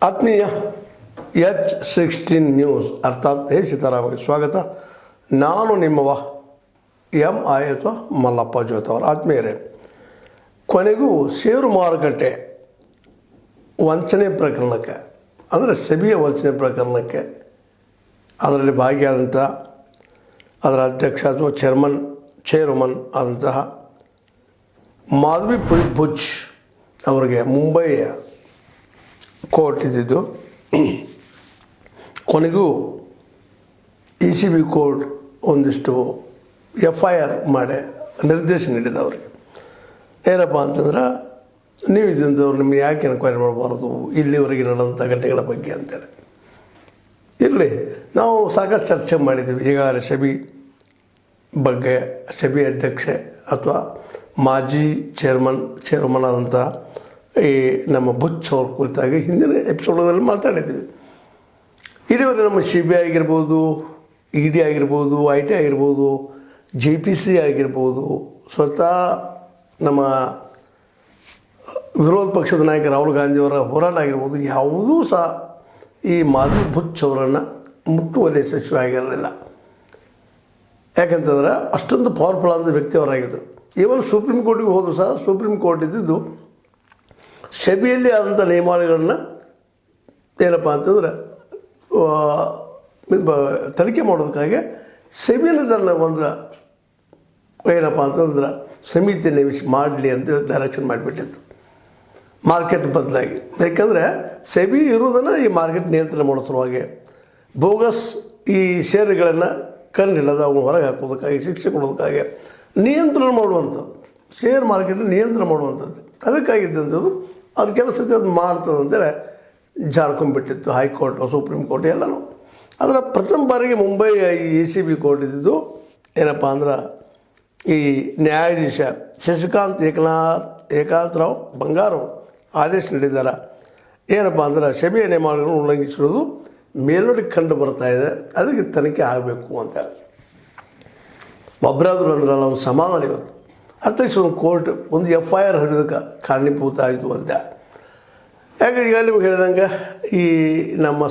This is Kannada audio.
ಆತ್ಮೀಯ H16 ನ್ಯೂಸ್ ಅರ್ಥಾತ್ ಸೀತಾರಾಮಗೆ ಸ್ವಾಗತ. ನಾನು ನಿಮ್ಮವ MI ಅಥವಾ ಮಲ್ಲಪ್ಪ ಜೋತ್ ಅವರು. ಆತ್ಮೀಯರೇ, ಕೊನೆಗೂ ಷೇರು ಮಾರುಕಟ್ಟೆ ವಂಚನೆ ಪ್ರಕರಣಕ್ಕೆ, ಅಂದರೆ ಸೆಬಿಯ ವಂಚನೆ ಪ್ರಕರಣಕ್ಕೆ ಅದರಲ್ಲಿ ಭಾಗಿಯಾದಂಥ ಅದರ ಅಧ್ಯಕ್ಷ ಅಥವಾ ಚೇರ್ಮನ್ ಆದಂತಹ ಮಾಧವಿ ಭುಜ್ ಅವರಿಗೆ ಮುಂಬಯಿಯ ಕೋರ್ಟ್ ಇದ್ದಿದ್ದು, ಕೊನೆಗೂ ECB ಕೋರ್ಟ್ ಒಂದಿಷ್ಟು FIR ಮಾಡಿ ನಿರ್ದೇಶನ ನೀಡಿದ ಅವರಿಗೆ. ಏನಪ್ಪ ಅಂತಂದ್ರೆ, ನೀವು ಇದ್ದಂಥವ್ರು ನಿಮ್ಗೆ ಯಾಕೆ ಎನ್ಕ್ವೈರಿ ಮಾಡಬಾರ್ದು ಇಲ್ಲಿವರೆಗೆ ನಡೆದಂಥ ಘಟನೆಗಳ ಬಗ್ಗೆ ಅಂತೇಳಿ. ಇರಲಿ, ನಾವು ಸಾಕಷ್ಟು ಚರ್ಚೆ ಮಾಡಿದ್ದೀವಿ ಈಗಾಗಲೇ ಸೆಬಿ ಸೆಬಿ ಅಧ್ಯಕ್ಷೆ ಅಥವಾ ಮಾಜಿ ಚೇರ್ಮನ್ ಆದಂಥ ಈ ನಮ್ಮ ಬುಚ್ ಅವ್ರ ಕುರಿತಾಗಿ ಹಿಂದಿನ ಎಪಿಸೋಡ್ಗಳಲ್ಲಿ ಮಾತಾಡಿದ್ದೀವಿ. ಇಲ್ಲಿವರೆಗೆ ನಮ್ಮ CBI ಆಗಿರ್ಬೋದು, ED ಆಗಿರ್ಬೋದು, IT ಆಗಿರ್ಬೋದು, JPC ಆಗಿರ್ಬೋದು, ಸ್ವತಃ ನಮ್ಮ ವಿರೋಧ ಪಕ್ಷದ ನಾಯಕ ರಾಹುಲ್ ಗಾಂಧಿಯವರ ಹೋರಾಟ ಆಗಿರ್ಬೋದು, ಯಾವುದೂ ಸಹ ಈ ಮಾಧವಿ ಭುಜ್ ಅವರನ್ನು ಮುಟ್ಟುವಲ್ಲಿ ಯಶಸ್ವಿ ಆಗಿರಲಿಲ್ಲ. ಯಾಕಂತಂದ್ರೆ ಅಷ್ಟೊಂದು ಪವರ್ಫುಲ್ ಆದ ವ್ಯಕ್ತಿಯವರಾಗಿದ್ದರು. ಈವನ್ ಸುಪ್ರೀಂ ಕೋರ್ಟಿಗೆ ಹೋದರೂ ಸಹ ಸುಪ್ರೀಂ ಕೋರ್ಟ್ ಇದ್ದಿದ್ದು ಸೆಬಿಯಲ್ಲಿ ಆದಂಥ ನಿಯಮಾವಳಿಗಳನ್ನ ಏನಪ್ಪ ಅಂತಂದ್ರೆ ತನಿಖೆ ಮಾಡೋದಕ್ಕಾಗಿ ಸೆಬಿಯಲ್ಲಿ ತನ್ನ ಒಂದು ಏನಪ್ಪ ಅಂತಂದ್ರೆ ಸಮಿತಿ ನೇಮಿಸಿ ಮಾಡಲಿ ಅಂತ ಡೈರೆಕ್ಷನ್ ಮಾಡಿಬಿಟ್ಟಿತ್ತು, ಮಾರ್ಕೆಟ್ ಬದಲಾಗಿ. ಯಾಕೆಂದರೆ ಸೆಬಿ ಇರುವುದನ್ನು ಈ ಮಾರ್ಕೆಟ್ ನಿಯಂತ್ರಣ ಮಾಡೋ ಸಲುವಾಗಿ ಬೋಗಸ್ ಈ ಷೇರುಗಳನ್ನು ಕಂಡಿಲ್ಲದ ಅವನು ಹೊರಗೆ ಹಾಕೋದಕ್ಕಾಗಿ, ಶಿಕ್ಷೆ ಕೊಡೋದಕ್ಕಾಗಿ ನಿಯಂತ್ರಣ ಮಾಡುವಂಥದ್ದು, ಶೇರ್ ಮಾರ್ಕೆಟ್ ನಿಯಂತ್ರಣ ಮಾಡುವಂಥದ್ದು ಅದಕ್ಕಾಗಿದ್ದಂಥದ್ದು. ಅದು ಕೆಲಸ ಅದು ಮಾಡ್ತದೆ ಅಂತೇಳಿ ಜಾರ್ಕೊಂಡ್ಬಿಟ್ಟಿತ್ತು ಹೈಕೋರ್ಟು, ಸುಪ್ರೀಂ ಕೋರ್ಟ್ ಎಲ್ಲನೂ. ಅದರ ಪ್ರಥಮ ಬಾರಿಗೆ ಮುಂಬೈ ECB ಕೋರ್ಟ್ ಇದ್ದಿದ್ದು ಏನಪ್ಪ ಅಂದ್ರೆ ಈ ನ್ಯಾಯಾಧೀಶ ಶಶಿಕಾಂತ್ ಏಕಾಂತರಾವ್ ಬಂಗಾರವ್ ಆದೇಶ ನೀಡಿದ್ದಾರೆ. ಏನಪ್ಪ ಅಂದ್ರೆ ಸೆಬಿಯ ನಿಯಮಗಳನ್ನು ಉಲ್ಲಂಘಿಸಿರೋದು ಮೇಲ್ನೋಟಕ್ಕೆ ಕಂಡು ಬರ್ತಾ ಇದೆ, ಅದಕ್ಕೆ ತನಿಖೆ ಆಗಬೇಕು ಅಂತ. ಒಬ್ಬರಾದರೂ ಅಂದ್ರಲ್ಲ ಒಂದು ಸಮಾಧಾನ. ಇವತ್ತು ಅಟ್ಲೀಸ್ಟ್ ಒಂದು ಕೋರ್ಟ್ ಒಂದು FIR ಹಿಡಿದಕ್ಕೆ ಕಾರಣೀಭೂತ ಆಯಿತು ಅಂತ. ಯಾಕೆ ಈಗ ನಿಮ್ಗೆ ಹೇಳಿದಂಗೆ ಈ ನಮ್ಮ